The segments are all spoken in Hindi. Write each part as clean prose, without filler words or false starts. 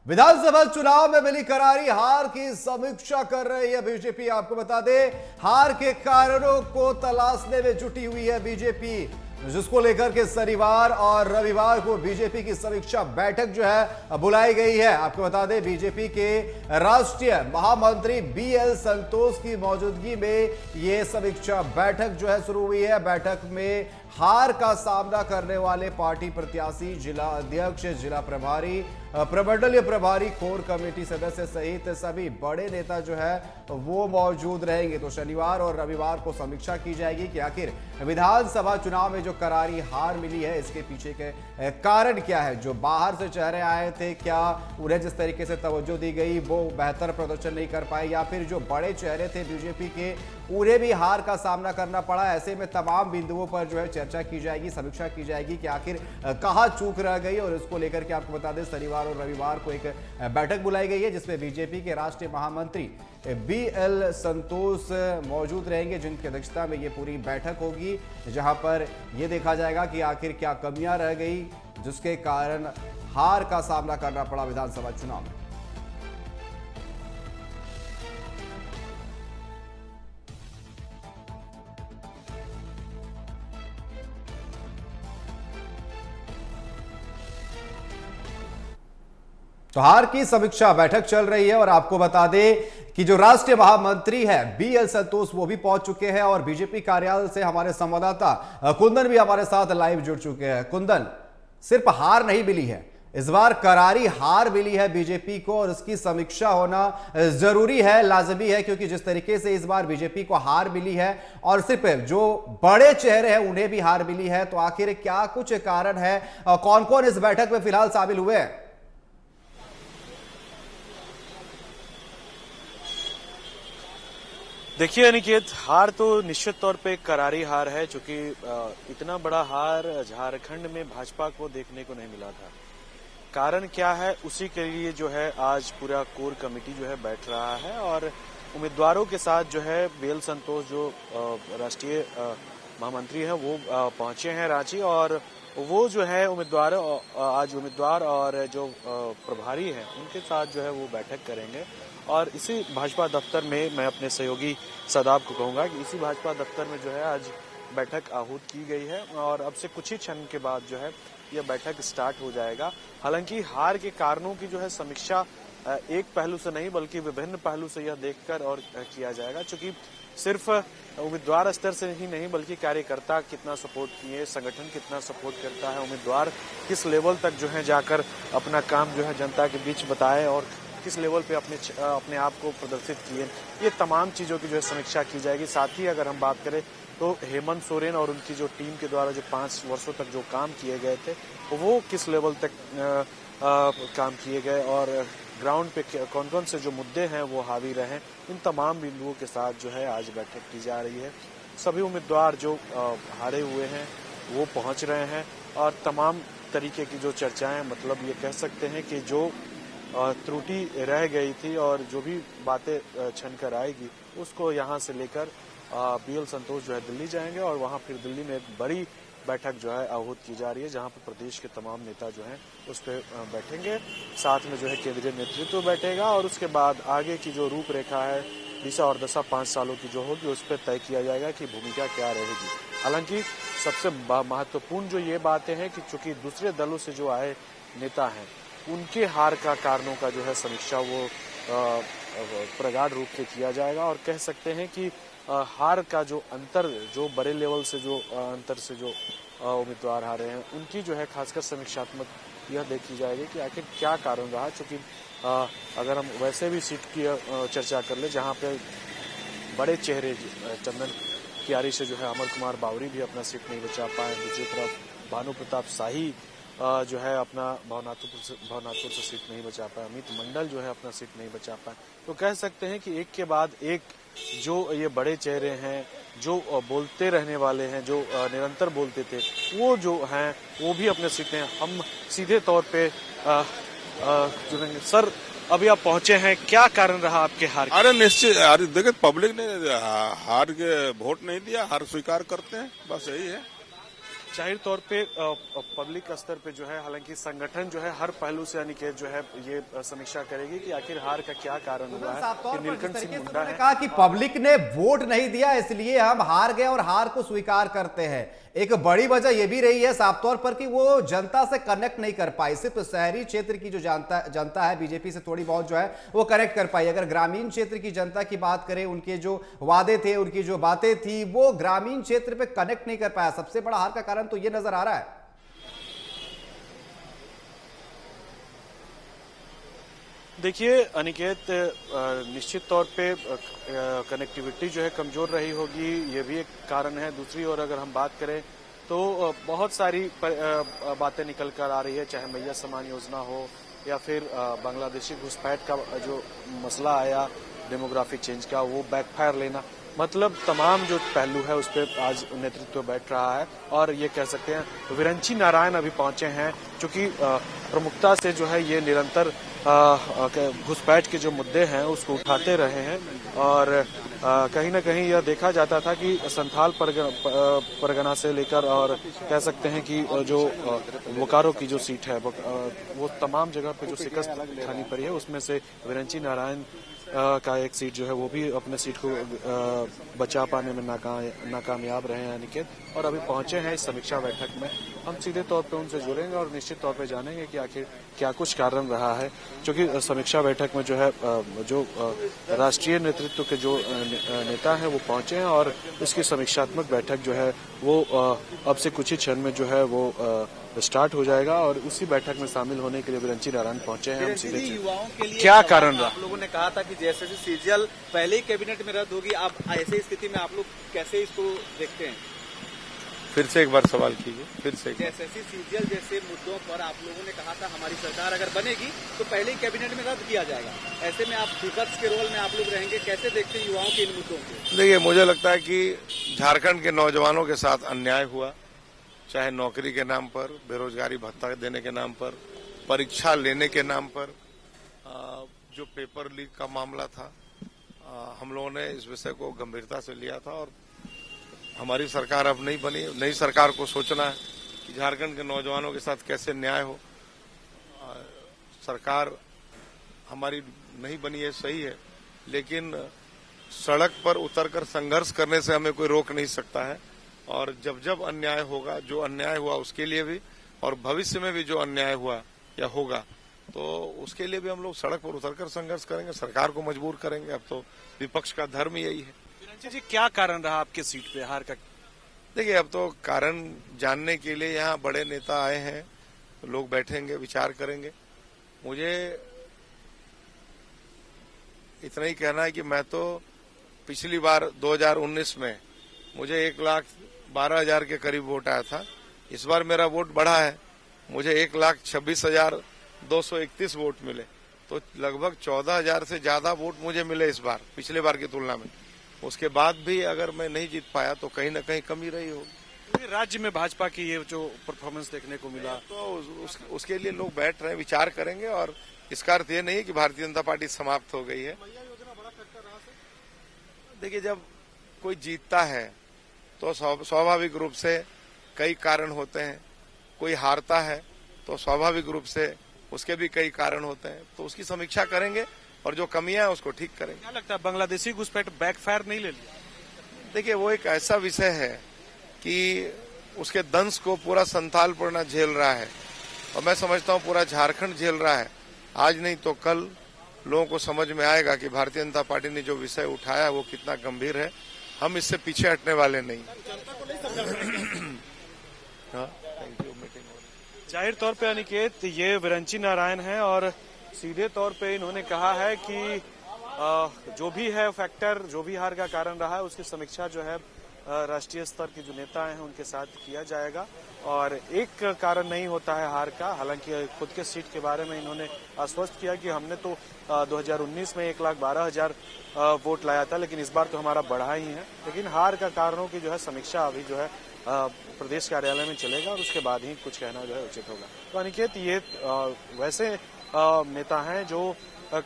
विधानसभा चुनाव में मिली करारी हार की समीक्षा कर रही है बीजेपी। आपको बता दें, हार के कारणों को तलाशने में जुटी हुई है बीजेपी, जिसको लेकर के शनिवार और रविवार को बीजेपी की समीक्षा बैठक जो है बुलाई गई है। आपको बता दें, बीजेपी के राष्ट्रीय महामंत्री बीएल संतोष की मौजूदगी में यह समीक्षा बैठक जो है शुरू हुई है। बैठक में हार का सामना करने वाले पार्टी प्रत्याशी, जिला अध्यक्ष, जिला प्रभारी, प्रमंडलीय प्रभारी, कोर कमेटी सदस्य सहित सभी बड़े नेता जो है वो मौजूद रहेंगे। तो शनिवार और रविवार को समीक्षा की जाएगी कि आखिर विधानसभा चुनाव में जो करारी हार मिली है इसके पीछे के कारण क्या है। जो बाहर से चेहरे आए थे, क्या उन्हें जिस तरीके से तवज्जो दी गई वो बेहतर प्रदर्शन नहीं कर पाए, या फिर जो बड़े चेहरे थे बीजेपी के उन्हें भी हार का सामना करना पड़ा। ऐसे में तमाम बिंदुओं पर जो है चर्चा की जाएगी, समीक्षा की जाएगी कि आखिर कहां चूक रह गई। और इसको लेकर के आपको बता दें, शनिवार और रविवार को एक बैठक बुलाई गई है जिसमें बीजेपी के राष्ट्रीय महामंत्री बीएल संतोष मौजूद रहेंगे, जिनकी अध्यक्षता में ये पूरी बैठक होगी, जहां पर यह देखा जाएगा कि आखिर क्या कमियां रह गई जिसके कारण हार का सामना करना पड़ा विधानसभा चुनाव में। तो हार की समीक्षा बैठक चल रही है और आपको बता दें कि जो राष्ट्रीय महामंत्री है बीएल संतोष वो भी पहुंच चुके हैं और बीजेपी कार्यालय से हमारे संवाददाता कुंदन भी हमारे साथ लाइव जुड़ चुके हैं। कुंदन, सिर्फ हार नहीं मिली है, इस बार करारी हार मिली है बीजेपी को और उसकी समीक्षा होना जरूरी है, लाजमी है, क्योंकि जिस तरीके से इस बार बीजेपी को हार मिली है और सिर्फ जो बड़े चेहरे हैं उन्हें भी हार मिली है, तो आखिर क्या कुछ कारण है, कौन कौन इस बैठक में फिलहाल शामिल हुए हैं? देखिए अनिकेत, हार तो निश्चित तौर पे करारी हार है, क्योंकि इतना बड़ा हार झारखंड में भाजपा को देखने को नहीं मिला था। कारण क्या है, उसी के लिए जो है आज पूरा कोर कमेटी जो है बैठ रहा है और उम्मीदवारों के साथ जो है बीएल संतोष जो राष्ट्रीय महामंत्री हैं वो पहुंचे हैं रांची, और वो जो है उम्मीदवार और जो प्रभारी हैं उनके साथ जो है वो बैठक करेंगे। और इसी भाजपा दफ्तर में मैं अपने सहयोगी सदाब को कहूंगा कि इसी भाजपा दफ्तर में जो है आज बैठक आहूत की गई है और अब से कुछ ही क्षण के बाद जो है यह बैठक स्टार्ट हो जाएगा। हालांकि हार के कारणों की जो है समीक्षा एक पहलू से नहीं बल्कि विभिन्न पहलू से यह देखकर और किया जाएगा, क्योंकि सिर्फ उम्मीदवार स्तर से ही नहीं बल्कि कार्यकर्ता कितना सपोर्ट किए, संगठन कितना सपोर्ट करता है, उम्मीदवार किस लेवल तक जो है जाकर अपना काम जो है जनता के बीच बताए और किस लेवल पे अपने आप को प्रदर्शित किए, ये तमाम चीजों की जो है समीक्षा की जाएगी। साथ ही अगर हम बात करें तो हेमंत सोरेन और उनकी जो टीम के द्वारा जो 5 वर्षों तक जो काम किए गए थे वो किस लेवल तक काम किए गए और ग्राउंड पे कौन कौन से जो मुद्दे हैं वो हावी रहे, इन तमाम बिंदुओं के साथ जो है आज बैठक की जा रही है। सभी उम्मीदवार जो हारे हुए हैं वो पहुंच रहे हैं और तमाम तरीके की जो चर्चाएं, मतलब ये कह सकते हैं कि जो त्रुटि रह गई थी और जो भी बातें छन कर आएगी उसको यहाँ से लेकर बीएल संतोष जो है दिल्ली जाएंगे और वहाँ फिर दिल्ली में एक बड़ी बैठक जो है आहूत की जा रही है, जहाँ पर प्रदेश के तमाम नेता जो हैं उस पर बैठेंगे। साथ में जो है केंद्रीय नेतृत्व बैठेगा और उसके बाद आगे की जो रूपरेखा है दिशा और दशा 5 सालों की जो होगी उस पर तय किया जाएगा कि भूमिका क्या रहेगी। हालांकि सबसे महत्वपूर्ण जो ये बातें हैं कि चूंकि दूसरे दलों से जो आए नेता हैं उनके हार का कारणों का जो है समीक्षा वो प्रगाढ़ रूप से किया जाएगा और कह सकते हैं कि हार का जो अंतर, जो बड़े लेवल से जो अंतर से जो उम्मीदवार हारे हैं उनकी जो है खासकर समीक्षात्मक यह देखी जाएगी कि आखिर क्या कारण रहा। चूंकि अगर हम वैसे भी सीट की चर्चा कर ले जहां पे बड़े चेहरे चंदन कियारी से जो है अमर कुमार बावरी भी अपना सीट नहीं बचा पाए, दूसरी तरफ भानु प्रताप शाही जो है अपना भवनाथपुर से सीट नहीं बचा पाया, अमित मंडल जो है अपना सीट नहीं बचा पाए। तो कह सकते हैं कि एक के बाद एक जो ये बड़े चेहरे हैं, जो बोलते रहने वाले हैं, जो निरंतर बोलते थे, वो जो हैं वो भी अपने सीटें हम सीधे तौर पे चुनेंगे। सर, अभी आप पहुंचे हैं, क्या कारण रहा आपके हार? अरे निश्चित, अरे देखिए पब्लिक ने हार के वोट नहीं दिया, हार स्वीकार करते हैं, बस यही है। जाहिर तौर पे पब्लिक स्तर पे जो है, हालांकि संगठन जो है हर पहलू से अनिकेत जो है ये समीक्षा करेगी कि आखिर हार का क्या कारण हुआ है। साफ तौर कि पर जिस नीलकंठ तरीके सिंह से मुंडा उन्होंने है, कहा कि पब्लिक ने वोट नहीं दिया इसलिए हम हार गए और हार को स्वीकार करते हैं। एक बड़ी वजह यह भी रही है साफ तौर पर कि वो जनता से कनेक्ट नहीं कर पाई। सिर्फ शहरी क्षेत्र की जो जनता है बीजेपी से थोड़ी बहुत जो है वो कनेक्ट कर पाई। अगर ग्रामीण क्षेत्र की जनता की बात करें, उनके जो वादे थे, उनकी जो बातें थी, वो ग्रामीण क्षेत्र पे कनेक्ट नहीं कर पाया। सबसे बड़ा हार का कारण तो ये नजर आ रहा है। देखिए अनिकेत, निश्चित तौर पे कनेक्टिविटी जो है कमजोर रही होगी, ये भी एक कारण है। दूसरी ओर अगर हम बात करें तो बहुत सारी बातें निकल कर आ रही है, चाहे मैया समान योजना हो या फिर बांग्लादेशी घुसपैठ का जो मसला आया, डेमोग्राफिक चेंज का, वो बैकफायर लेना, मतलब तमाम जो पहलू है उस पर आज नेतृत्व बैठ रहा है। और ये कह सकते हैं विरंची नारायण अभी पहुंचे हैं, क्योंकि प्रमुखता से जो है ये निरंतर घुसपैठ के जो मुद्दे हैं उसको उठाते रहे हैं। और कहीं ना कहीं यह देखा जाता था कि संथाल परगना से लेकर और कह सकते हैं कि जो बोकारो की जो सीट है वो तमाम जगह पे जो शिकस्त खानी पड़ी है, उसमें से विरंची नारायण का एक सीट जो है वो भी अपने सीट को बचा पाने में नाकामयाब रहे हैं अनिकेत। और अभी पहुंचे हैं इस समीक्षा बैठक में। हम सीधे तौर पे उनसे जुड़ेंगे और निश्चित तौर पे जानेंगे कि आखिर क्या कुछ कारण रहा है, क्योंकि समीक्षा बैठक में जो है जो राष्ट्रीय नेतृत्व के जो नेता हैं वो पहुंचे हैं और इसकी समीक्षात्मक बैठक जो है वो अब से कुछ ही क्षण में जो है वो स्टार्ट हो जाएगा। और उसी बैठक में शामिल होने के लिए विरंची नारायण पहुंचे हैं। हम सीधे युवाओं के लिए क्या कारण रहा? आप लोगों ने कहा था कि जैसे सीजीएल पहले ही कैबिनेट में रद्द होगी, आप ऐसी स्थिति में आप लोग कैसे इसको देखते हैं? फिर से एक बार सवाल कीजिए, फिर से। जैसे सीजीएल जैसे मुद्दों पर आप लोगों ने कहा था हमारी सरकार अगर बनेगी तो पहले ही कैबिनेट में रद्द किया जाएगा, ऐसे में आप विपक्ष के रोल में आप लोग रहेंगे, कैसे देखते हैं युवाओं के इन मुद्दों को? देखिए, मुझे लगता है कि झारखंड के नौजवानों के साथ अन्याय हुआ, चाहे नौकरी के नाम पर, बेरोजगारी भत्ता देने के नाम पर, परीक्षा लेने के नाम पर, जो पेपर लीक का मामला था, हम लोगों ने इस विषय को गंभीरता से लिया था। और हमारी सरकार अब नहीं बनी, नई सरकार को सोचना है कि झारखंड के नौजवानों के साथ कैसे न्याय हो। सरकार हमारी नहीं बनी है, सही है, लेकिन सड़क पर उतरकर संघर्ष करने से हमें कोई रोक नहीं सकता है। और जब जब अन्याय होगा, जो अन्याय हुआ उसके लिए भी, और भविष्य में भी जो अन्याय हुआ या होगा तो उसके लिए भी हम लोग सड़क पर उतरकर संघर्ष करेंगे, सरकार को मजबूर करेंगे। अब तो विपक्ष का धर्म यही है। जी, क्या कारण रहा आपके सीट पे हार का? देखिए, अब तो कारण जानने के लिए यहाँ बड़े नेता आए हैं, तो लोग बैठेंगे, विचार करेंगे। मुझे इतना ही कहना है कि मैं तो पिछली बार 2019 में मुझे 1,12,000 के करीब वोट आया था। इस बार मेरा वोट बढ़ा है, मुझे 1,26,231 वोट मिले, तो लगभग 14,000 से ज्यादा वोट मुझे मिले इस बार पिछले बार की तुलना में। उसके बाद भी अगर मैं नहीं जीत पाया तो कहीं न कहीं कमी रही होगी। राज्य में भाजपा की ये जो परफॉर्मेंस देखने को मिला, तो उसके लिए लोग बैठ रहे हैं, विचार करेंगे। और इसका अर्थ ये नहीं है कि भारतीय जनता पार्टी समाप्त हो गई है। देखिए, जब कोई जीतता है तो स्वाभाविक रूप से कई कारण होते हैं, कोई हारता है तो स्वाभाविक रूप से उसके भी कई कारण होते हैं, तो उसकी समीक्षा करेंगे और जो कमियां हैं उसको ठीक करेंगे। क्या लगता है बांग्लादेशी घुसपैठ बैकफायर नहीं ले लिया? देखिए, वो एक ऐसा विषय है कि उसके दंश को पूरा संथाल परगना झेल रहा है, और मैं समझता हूँ पूरा झारखंड झेल रहा है। आज नहीं तो कल लोगों को समझ में आएगा कि भारतीय जनता पार्टी ने जो विषय उठाया वो कितना गंभीर है। हम इससे पीछे हटने वाले नहीं। जाहिर तौर पे अनिकेत, ये विरंची नारायण हैं और सीधे तौर पे इन्होंने कहा है कि जो भी है फैक्टर, जो भी हार का कारण रहा है, उसकी समीक्षा जो है राष्ट्रीय स्तर के जो नेता हैं उनके साथ किया जाएगा। और एक कारण नहीं होता है हार का। हालांकि खुद के सीट के बारे में इन्होंने आश्वस्त किया कि हमने तो 2019 में 1,12,000 वोट लाया था, लेकिन इस बार तो हमारा बढ़ा ही है। लेकिन हार का कारणों की जो है समीक्षा अभी जो है प्रदेश कार्यालय में चलेगा और उसके बाद ही कुछ कहना जो है उचित होगा। तो अनिकेत, ये वैसे नेता हैं जो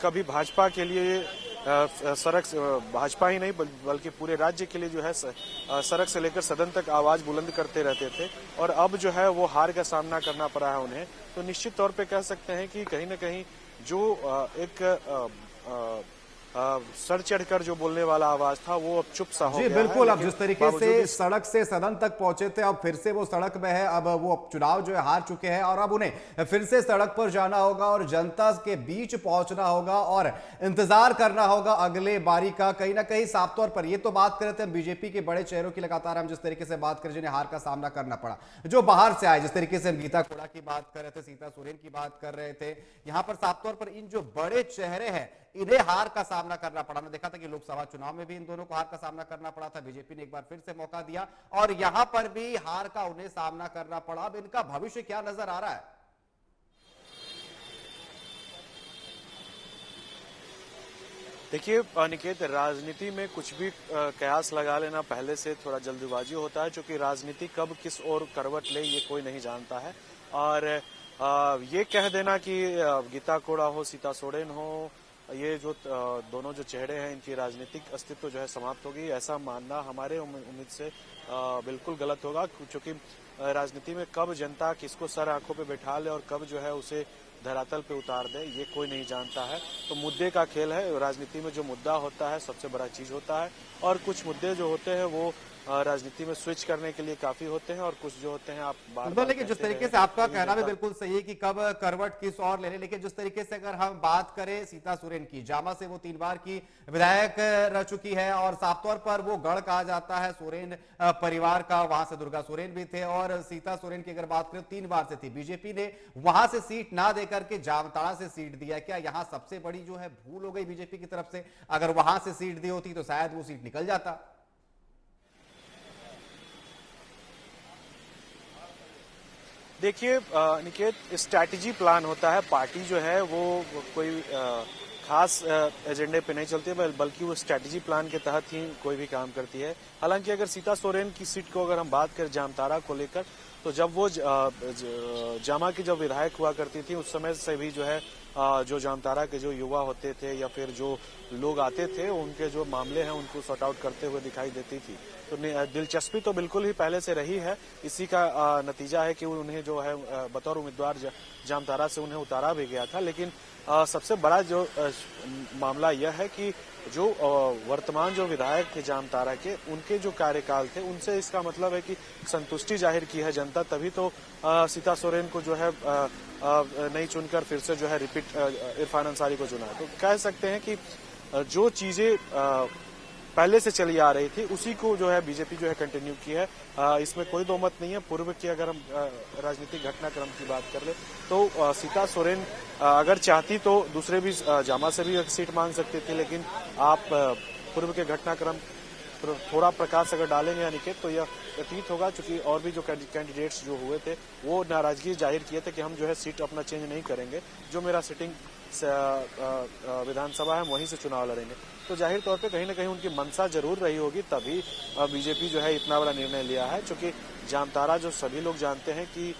कभी भाजपा के लिए सड़क भाजपा ही नहीं बल्कि पूरे राज्य के लिए जो है सड़क से लेकर सदन तक आवाज बुलंद करते रहते थे और अब जो है वो हार का सामना करना पड़ा है उन्हें। तो निश्चित तौर पे कह सकते हैं कि कहीं ना कहीं जो एक सर चढ़कर जो बोलने वाला आवाज था वो अब चुप सा हो गया है। जी बिल्कुल, अब जिस तरीके से सड़क से सदन तक पहुंचे थे अब फिर से वो सड़क में है। अब वो चुनाव जो है हार चुके हैं और अब उन्हें फिर से सड़क पर जाना होगा और जनता के बीच पहुंचना होगा और इंतजार करना होगा अगले बारी का। कहीं ना कहीं साफ तौर पर ये तो बात कर रहे थे बीजेपी के बड़े चेहरों की, लगातार हम जिस तरीके से बात करें जिन्हें हार का सामना करना पड़ा, जो बाहर से आए, जिस तरीके से हम गीता कोड़ा की बात कर रहे थे, सीता सोरेन की बात कर रहे थे, यहां पर साफ तौर पर इन जो बड़े चेहरे हैं इन्हें हार का सामना करना पड़ा। हमने देखा था कि लोकसभा चुनाव में भी इन दोनों को हार का सामना करना पड़ा था, बीजेपी ने एक बार फिर से मौका दिया और यहां पर भी हार का उन्हें सामना करना पड़ा। अब इनका भविष्य क्या नजर आ रहा है? देखिए अनिकेत, राजनीति में कुछ भी कयास लगा लेना पहले से थोड़ा जल्दबाजी होता है, क्योंकि राजनीति कब किस ओर करवट ले ये कोई नहीं जानता है। और ये कह देना कि गीता कोड़ा हो, सीता सोरेन हो, ये जो दोनों जो चेहरे हैं इनकी राजनीतिक अस्तित्व जो है समाप्त होगी, ऐसा मानना हमारे उम्मीद से बिल्कुल गलत होगा। क्योंकि राजनीति में कब जनता किसको सर आंखों पे बैठा ले और कब जो है उसे धरातल पे उतार दे ये कोई नहीं जानता है। तो मुद्दे का खेल है। राजनीति में जो मुद्दा होता है सबसे बड़ा चीज होता है और कुछ मुद्दे जो होते हैं वो राजनीति में स्विच करने के लिए काफी होते हैं और कुछ जो होते हैं आप बार-बार लेकिन जिस तरीके से आपका कहना भी बिल्कुल सही है कि कब करवट किस और ले ले, लेकिन जिस तरीके से अगर हम बात करें सीता सोरेन की, जामा से वो 3 बार की विधायक रह चुकी है और साफ तौर पर वो गढ़ कहा जाता है सोरेन परिवार का, वहां से दुर्गा सोरेन भी थे और सीता सोरेन की अगर बात करें 3 बार से थी। बीजेपी ने वहां से सीट ना देकर के जामताड़ा से सीट दिया। क्या यहां सबसे बड़ी जो है भूल हो गई बीजेपी की तरफ से? अगर वहां से सीट दी होती तो शायद वो सीट निकल जाता। देखिए निकेत, स्ट्रैटेजी प्लान होता है। पार्टी जो है वो कोई खास एजेंडे पे नहीं चलती है, बल्कि वो स्ट्रैटेजी प्लान के तहत ही कोई भी काम करती है। हालांकि अगर सीता सोरेन की सीट को अगर हम बात करें जामताड़ा को लेकर, तो जब वो जामा की जब विधायक हुआ करती थी उस समय से भी जो है जो जामताड़ा के जो युवा होते थे या फिर जो लोग आते थे उनके जो मामले हैं उनको सॉर्ट आउट करते हुए दिखाई देती थी। तो दिलचस्पी तो बिल्कुल ही पहले से रही है। इसी का नतीजा है कि उन्हें जो है बतौर उम्मीदवार जामताड़ा से उन्हें उतारा भी गया था। लेकिन सबसे बड़ा जो मामला यह है कि जो वर्तमान जो विधायक थे जामताड़ा के, उनके जो कार्यकाल थे उनसे इसका मतलब है कि संतुष्टि जाहिर की है जनता, तभी तो सीता सोरेन को जो है नहीं चुनकर फिर से जो है रिपीट इरफान अंसारी को चुना। तो कह सकते हैं कि जो चीजें पहले से चली आ रही थी उसी को जो है बीजेपी जो है कंटिन्यू की है। इसमें कोई दो मत नहीं है। पूर्व की अगर हम राजनीतिक घटनाक्रम की बात कर ले तो सीता सोरेन अगर चाहती तो दूसरे भी जामा से भी एक सीट मांग सकती थी, लेकिन आप पूर्व के घटनाक्रम थोड़ा प्रकाश अगर डालेंगे अनिकेत तो यह प्रतीत होगा, क्योंकि और भी जो कैंडिडेट्स जो हुए थे वो नाराजगी जाहिर किए थे कि हम जो है सीट अपना चेंज नहीं करेंगे, जो मेरा सिटिंग विधानसभा है वहीं से चुनाव लड़ेंगे। तो जाहिर तौर पे कहीं ना कहीं उनकी मंशा जरूर रही होगी, तभी बीजेपी जो है इतना बड़ा निर्णय लिया है। क्योंकि जामताड़ा जो सभी लोग जानते हैं कि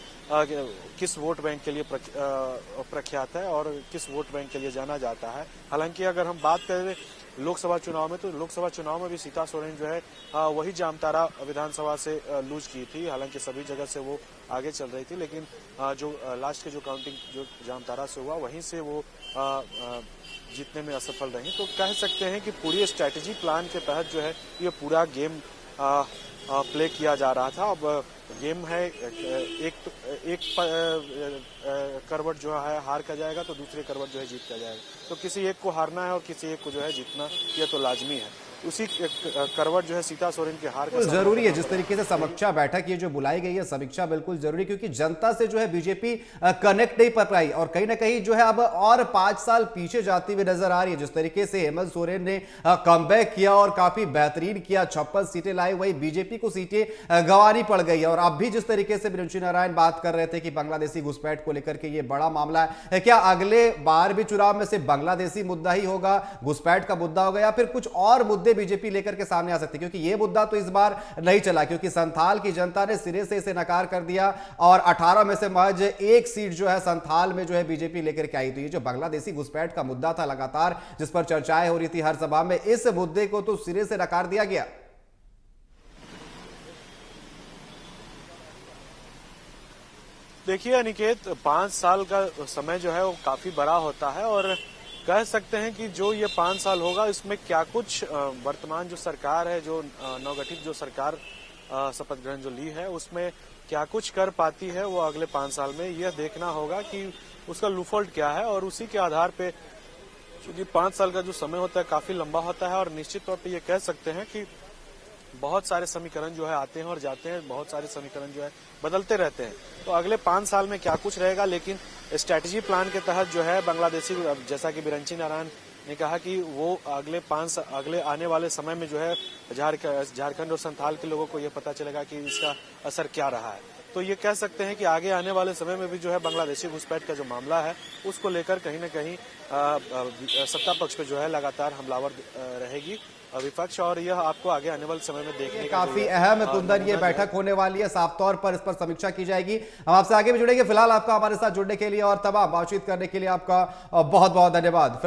किस वोट बैंक के लिए प्रख्यात है और किस वोट बैंक के लिए जाना जाता है। हालांकि अगर हम बात करें लोकसभा चुनाव में, तो लोकसभा चुनाव में भी सीता सोरेन जो है वही जामताड़ा विधानसभा से लूज की थी। हालांकि सभी जगह से वो आगे चल रही थी, लेकिन जो लास्ट के जो काउंटिंग जो जामताड़ा से हुआ वहीं से वो जीतने में असफल रही। तो कह सकते हैं कि पूरी स्ट्रैटेजी प्लान के तहत जो है ये पूरा गेम प्ले किया जा रहा था। अब गेम है एक करवट जो है हार का जाएगा तो दूसरे करवट जो है जीत का जाएगा। तो किसी एक को हारना है और किसी एक को जो है जीतना, यह तो लाजमी है। उसी करवट जो है सीता सोरेन के हार का जरूरी है। जिस तरीके से समीक्षा बैठक ये जो बुलाई गई है, समीक्षा बिल्कुल जरूरी, क्योंकि जनता से जो है बीजेपी कनेक्ट नहीं कर पाई और कहीं ना कहीं जो है अब और 5 साल पीछे जाती हुई नजर आ रही है। जिस तरीके से हेमंत सोरेन ने कमबैक किया और काफी बेहतरीन किया, 56 सीटें लाई, वही बीजेपी को सीटें गंवानी पड़ गई है। और अब भी जिस तरीके से विरुंची नारायण बात कर रहे थे कि बांग्लादेशी घुसपैठ को लेकर के ये बड़ा मामला है, क्या अगले बार भी चुनाव में सिर्फ बांग्लादेशी मुद्दा ही होगा, घुसपैठ का मुद्दा होगा, या फिर कुछ और मुद्दे मुद्दे बीजेपी लेकर के सामने आ सकते हैं, क्योंकि यह मुद्दा तो इस बार नहीं चला, क्योंकि संथाल की जनता ने सिरे से इसे नकार कर दिया और 18 में से महज एक सीट जो है संथाल में जो है बीजेपी लेकर के आई। तो ये जो बांग्लादेशी घुसपैठ का मुद्दा था लगातार, जिस पर चर्चाएं हो रही थी हर सभा में, इस मुद्दे को तो सिरे से नकार दिया गया। देखिए अनिकेत, 5 साल का समय जो है वो काफी बड़ा होता है और कह सकते हैं कि जो ये 5 साल होगा इसमें क्या कुछ वर्तमान जो सरकार है, जो नवगठित जो सरकार शपथ ग्रहण जो ली है, उसमें क्या कुछ कर पाती है वो अगले 5 साल में, यह देखना होगा कि उसका लूफॉल्ट क्या है। और उसी के आधार पे, क्योंकि 5 साल का जो समय होता है काफी लंबा होता है और निश्चित तौर पे ये कह सकते हैं कि बहुत सारे समीकरण जो है आते हैं और जाते हैं, बहुत सारे समीकरण जो है बदलते रहते हैं। तो अगले 5 साल में क्या कुछ रहेगा, लेकिन स्ट्रैटेजी प्लान के तहत जो है बांग्लादेशी, जैसा कि बिरंची नारायण ने कहा कि वो अगले आने वाले समय में जो है झारखंड और संथाल के लोगों को ये पता चलेगा कि इसका असर क्या रहा है। तो ये कह सकते हैं कि आगे आने वाले समय में भी जो है बांग्लादेशी घुसपैठ का जो मामला है उसको लेकर कहीं न कहीं सत्ता पक्ष पे जो है लगातार हमलावर रहेगी विपक्ष, और यह आपको आगे आने वाले समय में देखने का काफी अहम कुंदन ये बैठक होने वाली है, साफ तौर पर इस पर समीक्षा की जाएगी। हम आपसे आगे भी जुड़ेंगे। फिलहाल आपका हमारे साथ जुड़ने के लिए और तमाम बातचीत करने के लिए आपका बहुत बहुत धन्यवाद।